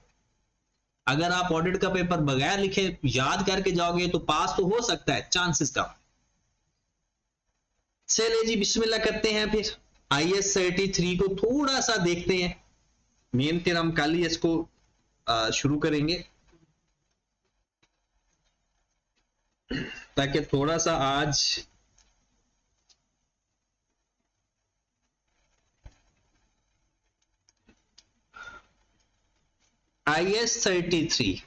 अगर आप ऑडिट का पेपर बगैर लिखे याद करके जाओगे तो पास तो हो सकता है, चांसेस कम। चलिए जी बिस्मिल्लाह करते हैं, फिर IAS 33 को थोड़ा सा देखते हैं। मेन फिर हम कल ही इसको शुरू करेंगे, ताकि थोड़ा सा आज IAS 33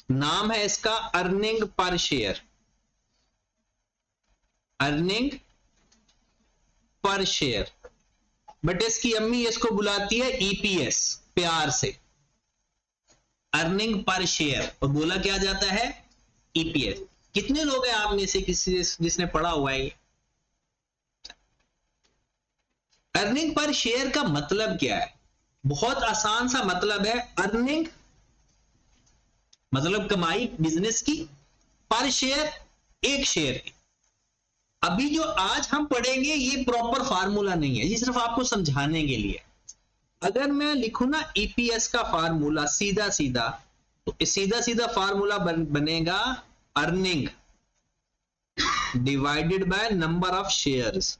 नाम है इसका earning per share, earning per share, but इसकी अम्मी इसको बुलाती है EPS प्यार से, अर्निंग पर शेयर, और बोला क्या जाता है EPS। कितने लोग हैं आप में से किसी जिसने पढ़ा हुआ है? अर्निंग पर शेयर का मतलब क्या है? बहुत आसान सा मतलब है, अर्निंग मतलब कमाई बिजनेस की, पर शेयर एक शेयर की। अभी जो आज हम पढ़ेंगे ये प्रॉपर फार्मूला नहीं है, ये सिर्फ आपको समझाने के लिए। अगर मैं लिखूं ना EPS का फार्मूला सीधा सीधा, तो सीधा सीधा फार्मूला बनेगा earning divided by number of shares,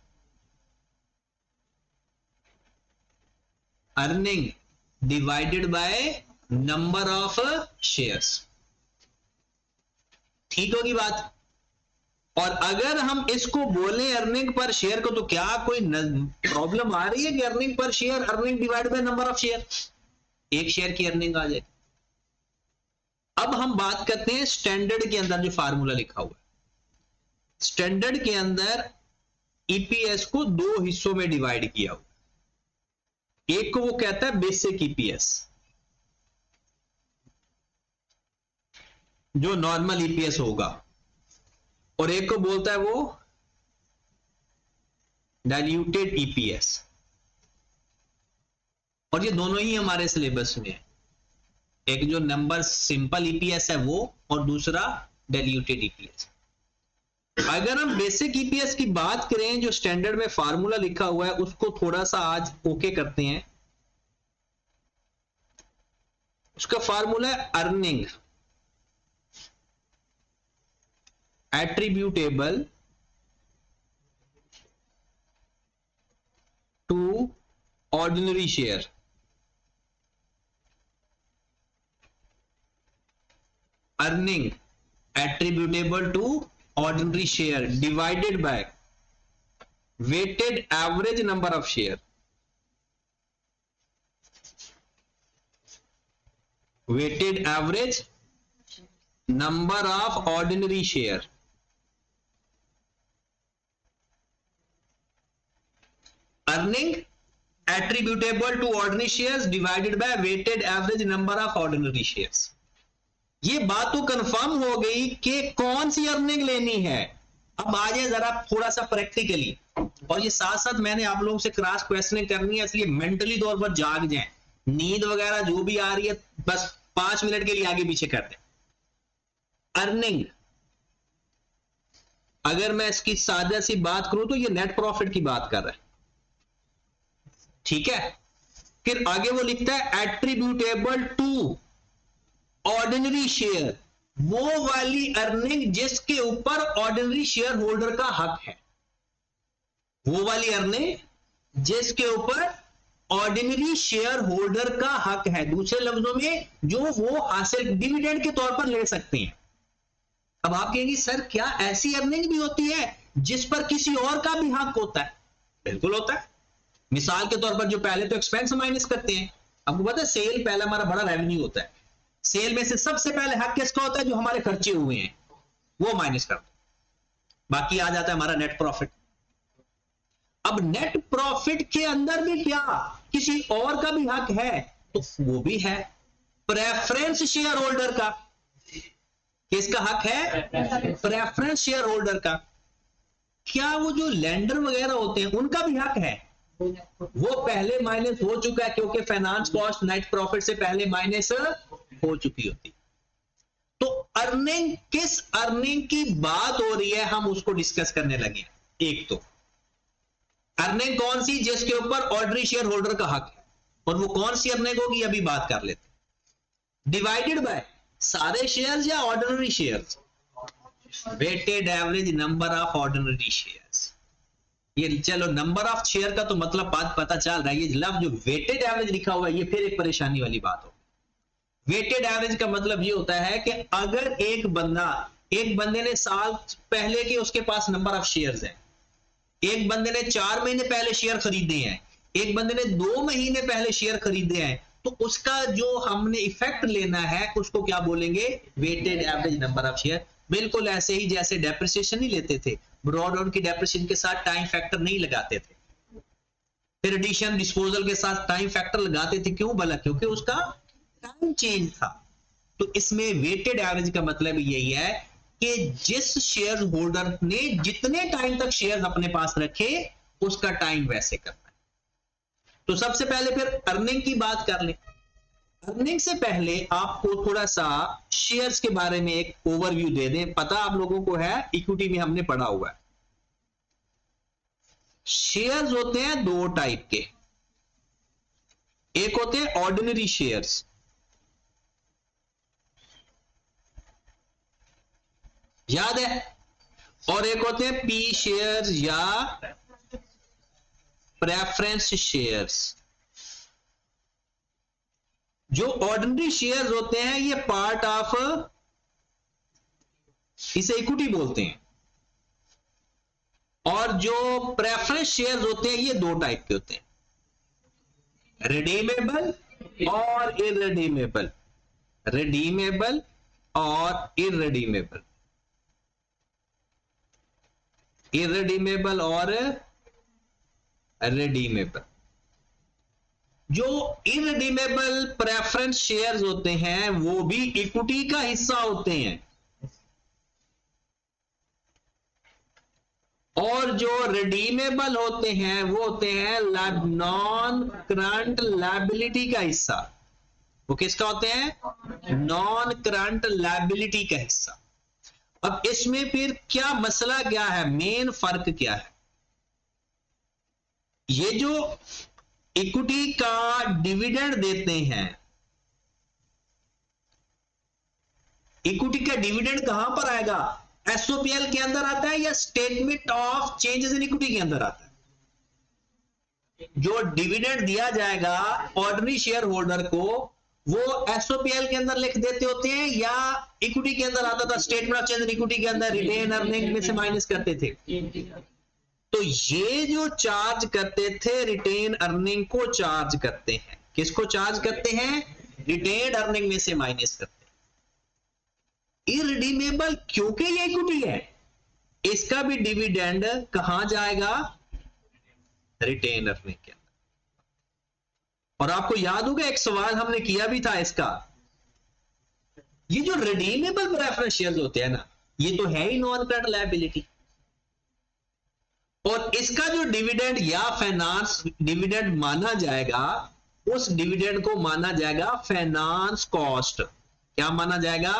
earning divided by number of shares. ठीक होगी बात? और अगर हम इसको बोले अर्निंग पर शेयर को, तो क्या कोई प्रॉब्लम आ रही है कि earning per share earning divide by number of share, एक शेयर की अर्निंग आ जाए? अब हम बात करते हैं स्टैंडर्ड के अंदर जो फार्मूला लिखा हुआ है। स्टैंडर्ड के अंदर EPS को दो हिस्सों में डिवाइड किया हुआ, एक को वो कहता है बेसिक EPS, जो नॉर्मल EPS होगा, और एक को बोलता है वो डाइल्यूटेड EPS, और ये दोनों ही हमारे सिलेबस में है। एक जो नंबर सिंपल EPS है वो, और दूसरा डाइल्यूटेड EPS। अगर हम बेसिक EPS की बात करें, जो स्टैंडर्ड में फार्मूला लिखा हुआ है, उसको थोड़ा सा आज ओके करते हैं। उसका फार्मूला है earning attributable to ordinary share, earning attributable to ordinary share divided by weighted average number of share, weighted average number of ordinary share, earning attributable to ordinary shares divided by weighted average number of ordinary shares। ये बात तो confirm हो गई कि कौन सी earning लेनी है। अब आ जाए जरा थोड़ा सा प्रैक्टिकली, और ये साथ साथ मैंने आप लोगों से क्रॉस क्वेश्चनिंग करनी है, इसलिए मेंटली तौर पर जाग जाएं, नींद वगैरह जो भी आ रही है बस 5 मिनट के लिए आगे पीछे कर दें। अर्निंग, अगर मैं इसकी सादा सी बात करूं तो ये नेट प्रॉफिट की बात कर रहा है, ठीक है। फिर आगे वो लिखता है एट्रीब्यूटेबल टू ऑर्डिनरी शेयर, वो वाली अर्निंग जिसके ऊपर ऑर्डिनरी शेयर होल्डर का हक है, वो वाली अर्निंग जिसके ऊपर ऑर्डिनरी शेयर होल्डर का हक है, दूसरे लफ्जों में जो वो हासिल डिविडेंड के तौर पर ले सकते हैं। अब आप कहेंगे सर क्या ऐसी अर्निंग भी होती है जिस पर किसी और का भी हक होता है? बिल्कुल होता है। मिसाल के तौर पर जो पहले तो एक्सपेंस माइनस करते हैं, आपको पता है सेल पहला हमारा बड़ा रेवेन्यू होता है, सेल में से सबसे पहले हक किसका होता है? जो हमारे खर्चे हुए हैं वो माइनस करते हैं, बाकी आ जाता है हमारा नेट प्रॉफिट। अब नेट प्रॉफिट के अंदर भी क्या किसी और का भी हक है? तो वो भी है प्रेफरेंस शेयर होल्डर का। किसका हक है? प्रेफरेंस शेयर होल्डर का। क्या वो जो लेंडर वगैरह होते हैं उनका भी हक है? वो पहले माइनस हो चुका है, क्योंकि फाइनेंस कॉस्ट नेट प्रॉफिट से पहले माइनस हो चुकी होती। तो अर्निंग, किस अर्निंग की बात हो रही है हम उसको डिस्कस करने लगे। एक तो अर्निंग कौन सी जिसके ऊपर ऑर्डिनरी शेयर होल्डर का हक है, और वो कौन सी अर्निंग होगी अभी बात कर लेते हैं। डिवाइडेड बाय सारे शेयर्स या ordinary shares, weighted average number of ordinary shares. ये चलो नंबर ऑफ शेयर का तो मतलब बात पता चल रहा है, ये लफ्ज जो वेटेड एवरेज लिखा हुआ है ये फिर एक परेशानी वाली बात हो। वेटेड एवरेज का मतलब ये होता है कि अगर एक बंदे ने साल पहले के उसके पास नंबर ऑफ शेयर्स हैं, एक बंदे ने 4 महीने पहले शेयर खरीदे हैं, एक बंदे ने 2 महीने पहले शेयर खरीदे हैं, तो उसका जो हमने इफेक्ट लेना है उसको क्या बोलेंगे, weighted average number of share. बिल्कुल ऐसे ही जैसे डेप्रिसिएशन नहीं लेते थे, ब्रॉड ऑन की डेप्रिसिएशन के साथ टाइम फैक्टर नहीं लगाते थे, फिर एडिशन डिस्पोजल के साथ टाइम फैक्टर लगाते थे, क्यों भला, क्योंकि उसका टाइम चेंज था। तो इसमें वेटेड एवरेज का मतलब यही है कि जिस शेयर होल्डर ने जितने टाइम तक शेयर अपने पास रखे उसका टाइम वैसे करना है। तो सबसे पहले फिर अर्निंग की बात कर लें। अर्निंग से पहले आपको थोड़ा सा शेयर्स के बारे में एक ओवरव्यू दे दें। पता आप लोगों को है, इक्विटी में हमने पढ़ा हुआ है। शेयर्स होते हैं 2 टाइप के, एक होते हैं ऑर्डिनरी शेयर्स, याद है, और एक होते हैं पी शेयर्स या प्रेफरेंस शेयर्स। जो ऑर्डिनरी शेयर्स होते हैं ये पार्ट ऑफ, इसे इक्विटी बोलते हैं, और जो प्रेफरेंस शेयर्स होते हैं ये 2 टाइप के होते हैं, रिडीमेबल और इररिडीमेबल, रिडीमेबल और इररिडीमेबल, इररिडीमेबल और रिडीमेबल। जो इररिडीमेबल प्रेफरेंस शेयर्स होते हैं वो भी इक्विटी का हिस्सा होते हैं, और जो रिडीमेबल होते हैं वो होते हैं नॉन करंट लायबिलिटी का हिस्सा। वो किसका होते हैं, नॉन करंट लायबिलिटी का हिस्सा। अब इसमें फिर क्या मसला क्या है, मेन फर्क क्या है, ये जो इक्विटी का डिविडेंड देते हैं, इक्विटी का डिविडेंड कहां पर आएगा, एसओपीएल के अंदर आता है या statement of changes in equity के अंदर आता है। जो डिविडेंड दिया जाएगा ऑर्डिनरी शेयर होल्डर को वो एसओपीएल के अंदर लिख देते होते हैं या इक्विटी के अंदर आता था, statement of change in equity के अंदर रिटेन अर्निंग में से माइनस करते थे। तो ये जो चार्ज करते थे रिटेन अर्निंग को चार्ज करते हैं, किसको चार्ज करते हैं, रिटेन अर्निंग में से माइनस करते हैं। इररिडीमेबल क्योंकि ये इक्विटी है, इसका भी डिविडेंड कहां जाएगा, रिटेन अर्निंग के अंदर। और आपको याद होगा एक सवाल हमने किया भी था इसका, ये जो रिडीमेबल प्रेफरेंस शेयर्स होते हैं ना, ये तो है ही नॉन करंट लायबिलिटी, और इसका जो डिविडेंड या फाइनेंस डिविडेंड माना जाएगा, उस डिविडेंड को माना जाएगा फाइनेंस कॉस्ट। क्या माना जाएगा,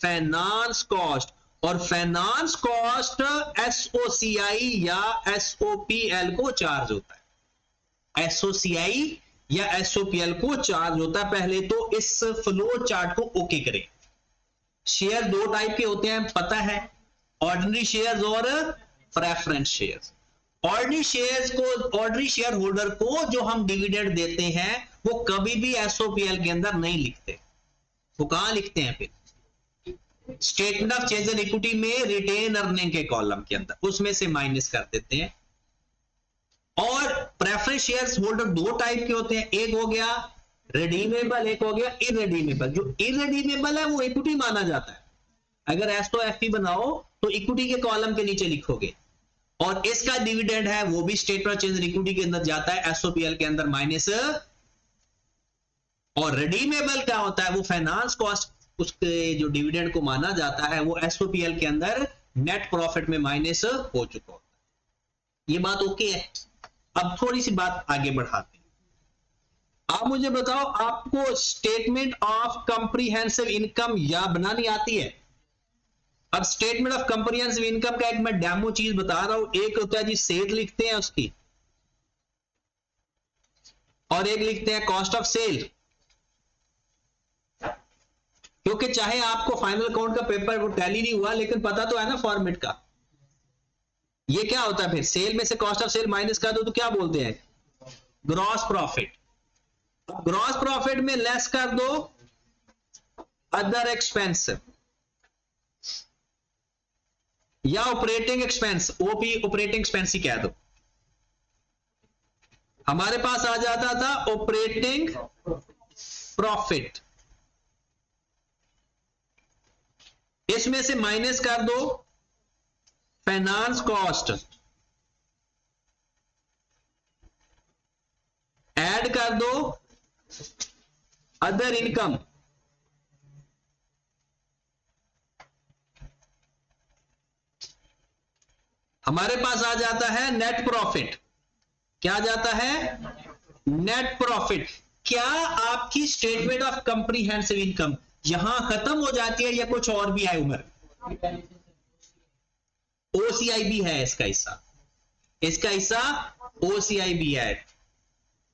फाइनेंस कॉस्ट। और फाइनेंस कॉस्ट एसओसीआई या एसओपीएल को चार्ज होता है, एसओसीआई या एसओपीएल को चार्ज होता है। पहले तो इस फ्लो चार्ट को ओके करें। शेयर 2 टाइप के होते हैं, पता है, ऑर्डिनरी शेयर्स और प्रेफरेंस शेयर्स। ऑर्डिनरी शेयर्स को, ऑर्डिनरी शेयर होल्डर को जो हम डिविडेंड देते हैं वो कभी भी एसओपीएल के अंदर नहीं लिखते। वो कहां लिखते हैं, फिर statement of change in equity में रिटेन अर्निंग के कॉलम के अंदर, उसमें से माइनस कर देते हैं। और प्रेफरेंस शेयर्स होल्डर 2 टाइप के होते हैं, एक हो गया रिडीमेबल, एक हो गया इररिडीमेबल। जो इररिडीमेबल है वो इक्विटी माना जाता है, अगर एसओएफपी बनाओ तो इक्विटी के कॉलम के नीचे लिखोगे, और इसका डिविडेंड है वो भी statement of change in equity के अंदर जाता है, एसओपीएल के अंदर माइनस। और रिडीमेबल क्या होता है, वो फाइनेंस कॉस्ट, उसके जो डिविडेंड को माना जाता है वो एसओपीएल के अंदर नेट प्रॉफिट में माइनस हो चुका होता है। ये बात ओके है। अब थोड़ी सी बात आगे बढ़ाते हैं। आप मुझे बताओ, आपको स्टेटमेंट ऑफ कंप्रीहेंसिव इनकम या बनानी आती है? अब स्टेटमेंट ऑफ कंप्रीहेंसिव इनकम का एक मैं डेमो चीज बता रहा हूं। एक होता है जी सेल लिखते हैं उसकी, और एक लिखते हैं कॉस्ट ऑफ सेल। क्योंकि चाहे आपको फाइनल अकाउंट का पेपर वो टैली नहीं हुआ, लेकिन पता तो है ना फॉर्मेट का। ये क्या होता है फिर, सेल में से कॉस्ट ऑफ सेल माइनस कर दो तो क्या बोलते हैं, ग्रॉस प्रॉफिट। ग्रॉस प्रॉफिट में लेस कर दो अदर एक्सपेंस या operating expense, OP operating expense ही कह दो। हमारे पास आ जाता था ऑपरेटिंग प्रॉफिट, इसमें से माइनस कर दो फाइनेंस कॉस्ट, ऐड कर दो अदर इनकम, हमारे पास आ जाता है नेट प्रॉफिट। क्या जाता है, नेट प्रॉफिट। क्या आपकी स्टेटमेंट ऑफ कंप्रीहेंसिव इनकम यहां खत्म हो जाती है या कुछ और भी है उमर? ओसीआई भी है इसका हिस्सा, इसका हिस्सा ओसीआई भी है,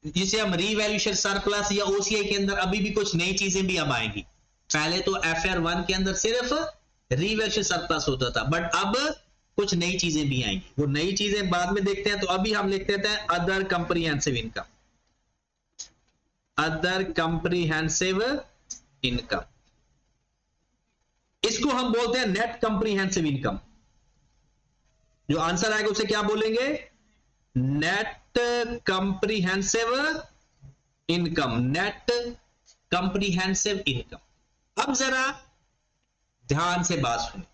जिसे हम रीवैल्यूएशन सरप्लस या ओसीआई के अंदर अभी भी कुछ नई चीजें भी अब आएंगी। पहले तो FR1 के अंदर सिर्फ रीवैल्यूएशन सरप्लस होता था, बट अब कुछ नई चीजें भी आएंगी, वो नई चीजें बाद में देखते हैं। तो अभी हम लिख देते हैं other comprehensive income, other comprehensive income, इसको हम बोलते हैं नेट कंप्रीहेंसिव इनकम। जो आंसर आएगा उसे क्या बोलेंगे, net comprehensive income, net comprehensive income. अब जरा ध्यान से बात सुनिए,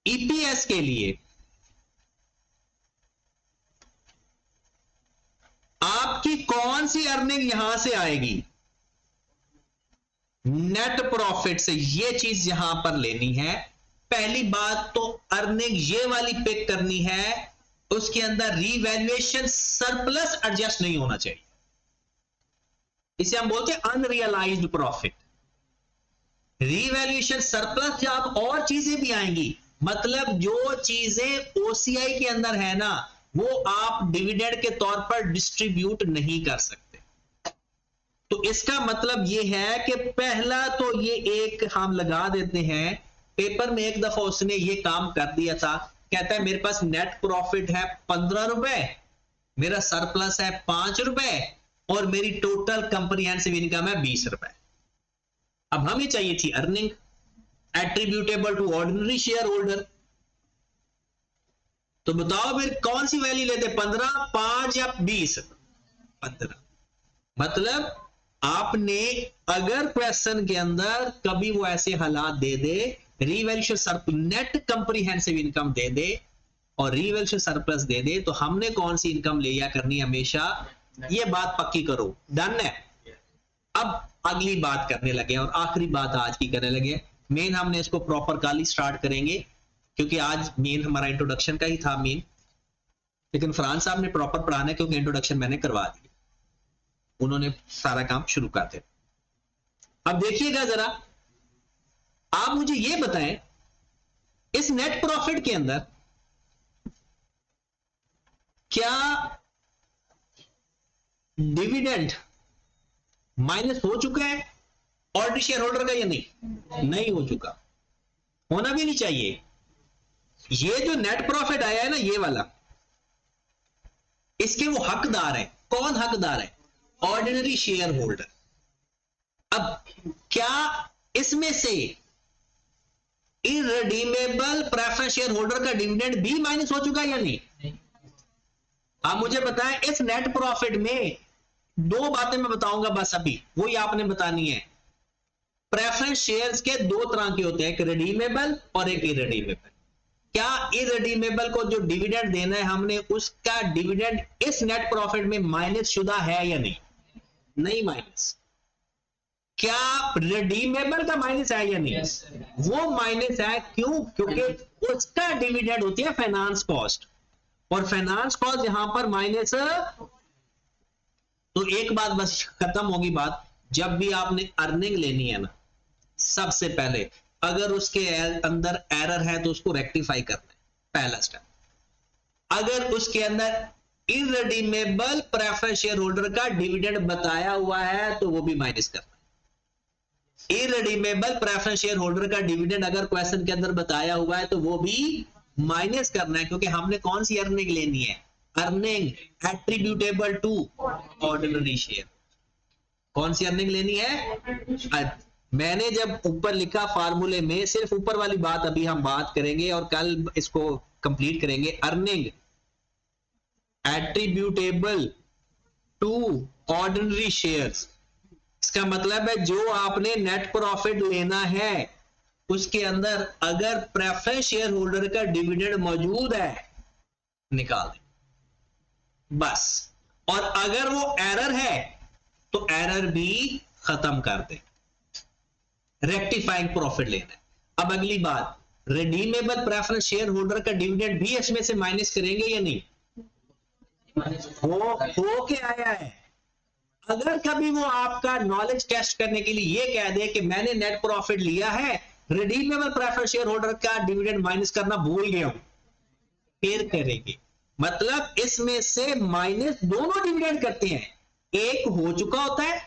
ईपीएस के लिए आपकी कौन सी अर्निंग यहां से आएगी, नेट प्रॉफिट से। ये चीज यहां पर लेनी है। पहली बात तो अर्निंग ये वाली पिक करनी है, उसके अंदर रीवैल्यूएशन सरप्लस एडजस्ट नहीं होना चाहिए, इसे हम बोलते हैं अनरियलाइज्ड प्रॉफिट। रीवैल्यूएशन सरप्लस जब और चीजें भी आएंगी, मतलब जो चीजें ओसीआई के अंदर है ना, वो आप डिविडेंड के तौर पर डिस्ट्रीब्यूट नहीं कर सकते। तो इसका मतलब ये है कि पहला तो ये एक हम लगा देते हैं, पेपर में एक दफा उसने ये काम कर दिया था, कहता है मेरे पास नेट प्रॉफिट है 15 रुपए, मेरा सरप्लस है 5 रुपए और मेरी टोटल कंप्रीहेंसिव इनकम है 20 रुपए। अब हमें चाहिए थी earning attributable to ordinary share holder. तो बताओ फिर कौन सी वैल्यू लेते, 15, 5 या 20? 15। मतलब आपने अगर क्वेश्चन के अंदर कभी वो ऐसे हालात दे दे, revaluation surplus net comprehensive income दे दे और रीवैल्यूएशन सरप्लस दे दे, तो हमने कौन सी इनकम लिया करनी हमेशा, ये बात पक्की करो। डन है। अब अगली बात करने लगे और आखिरी बात आज की करने लगे। मेन हमने इसको प्रॉपर कल ही स्टार्ट करेंगे, क्योंकि आज मेन हमारा इंट्रोडक्शन का ही था मेन, लेकिन फरहान साहब ने प्रॉपर पढ़ाना है क्योंकि इंट्रोडक्शन मैंने करवा दिया, उन्होंने सारा काम शुरू कर दिया। अब देखिएगा जरा, आप मुझे ये बताएं, इस नेट प्रॉफिट के अंदर क्या डिविडेंड माइनस हो चुका है ऑर्डिनरी शेयर होल्डर का या नहीं? नहीं हो चुका, होना भी नहीं चाहिए। ये जो नेट प्रॉफिट आया है ना, ये वाला, इसके वो हकदार है। कौन हकदार है? Ordinary share holder. अब क्या इसमें से इररिडीमेबल प्रेफरेंस शेयर होल्डर का डिविडेंड भी माइनस हो चुका है या नहीं? आप मुझे बताएं, इस नेट प्रॉफिट में दो बातें मैं बताऊंगा बस अभी, वही आपने बतानी है। प्रेफरेंस शेयर्स के दो तरह के होते हैं, एक रिडीमेबल और एक इररिडीमेबल। क्या इररिडीमेबल को जो डिविडेंड देना है हमने, उसका डिविडेंड इस नेट प्रॉफिट में माइनस शुदा है या नहीं? नहीं माइनस। क्या रिडीमेबल का माइनस है या नहीं? वो माइनस है। क्यों? क्योंकि उसका डिविडेंड होती है फाइनेंस कॉस्ट, और फाइनेंस कॉस्ट यहां पर माइनस। तो एक बात बस खत्म होगी बात, जब भी आपने अर्निंग लेनी है ना, सबसे पहले अगर उसके अंदर एरर है तो उसको रेक्टिफाई करना है, पहला स्टेप। अगर उसके अंदर इररिडीमेबल प्रेफरेंस शेयर होल्डर का डिविडेंड बताया हुआ है तो वो भी माइनस करना है। इररिडीमेबल प्रेफरेंस शेयर होल्डर का डिविडेंड अगर क्वेश्चन के अंदर बताया हुआ है तो वो भी माइनस करना है, क्योंकि हमने कौन सी अर्निंग लेनी है, earning attributable to ordinary share. कौन सी अर्निंग लेनी है? मैंने जब ऊपर लिखा फार्मूले में, सिर्फ ऊपर वाली बात अभी हम बात करेंगे और कल इसको कंप्लीट करेंगे। Earning attributable to ordinary shares, इसका मतलब है जो आपने नेट प्रॉफिट लेना है उसके अंदर अगर प्रेफरेंस शेयर होल्डर का डिविडेंड मौजूद है निकाल दें बस, और अगर वो एरर है तो एरर भी खत्म कर दें, रेक्टिफाइंग प्रॉफिट लेना है। अब अगली बात, रिडीमेबल प्रेफरेंस शेयर होल्डर का डिविडेंड भी इसमें से माइनस करेंगे या नहीं? हो के आया है। अगर कभी वो आपका नॉलेज टेस्ट करने के लिए ये कह दे कि मैंने नेट प्रॉफिट लिया है, रिडीमेबल प्रेफरेंस शेयर होल्डर का डिविडेंड माइनस करना भूल गया हूं, फिर करेंगे। मतलब इसमें से माइनस दोनों डिविडेंड करते हैं, एक हो चुका होता है,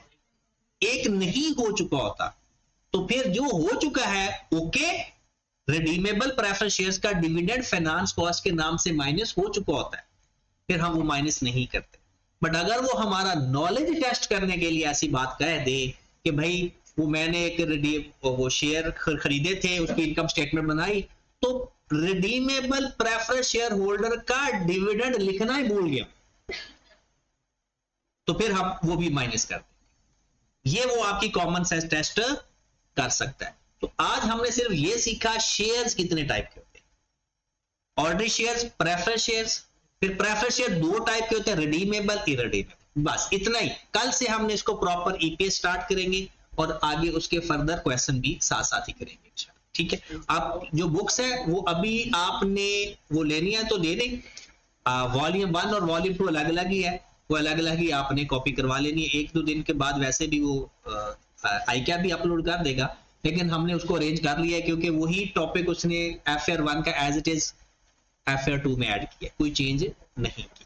एक नहीं हो चुका होता। तो फिर जो हो चुका है ओके, रिडीमेबल प्रेफरेंस शेयर्स का डिविडेंड फाइनेंस कॉस्ट के नाम से माइनस हो चुका होता है, फिर हम वो माइनस नहीं करते। बट अगर वो हमारा नॉलेज टेस्ट करने के लिए ऐसी बात कह दे कि भाई वो मैंने एक वो शेयर खरीदे थे, उसकी इनकम स्टेटमेंट बनाई, तो रिडीमेबल प्रेफरेंस शेयर होल्डर का डिविडेंड लिखना ही भूल गया, तो फिर हम वो भी माइनस कर देंगे। ये वो आपकी कॉमन सेंस टेस्ट कर सकता है। तो आज हमने सिर्फ ये सीखा शेयर्स कितने टाइप के होते हैं, ऑर्डिनरी शेयर्स, प्रेफरेंस शेयर्स। फिर प्रेफरेंस शेयर दो टाइप के होते हैं, रिडीमेबल, इररिडीमेबल, बस इतना ही। कल से हमने इसको प्रॉपर ईपीएस स्टार्ट करेंगे और आगे उसके फर्दर क्वेश्चन भी साथ साथ ही करेंगे, ठीक है। आप जो बुक्स है वो अभी आपने वो लेनी है तो ले लें, वॉल्यूम 1 और वॉल्यूम 2 अलग अलग ही है, वो अलग अलग ही आपने कॉपी करवा लेनी है। 1-2 दिन के बाद वैसे भी वो आईक्या भी अपलोड कर देगा, लेकिन हमने उसको अरेंज कर लिया है क्योंकि वही टॉपिक उसने FR 1 का एज इट इज FR 2 में ऐड किया, कोई चेंज नहीं की।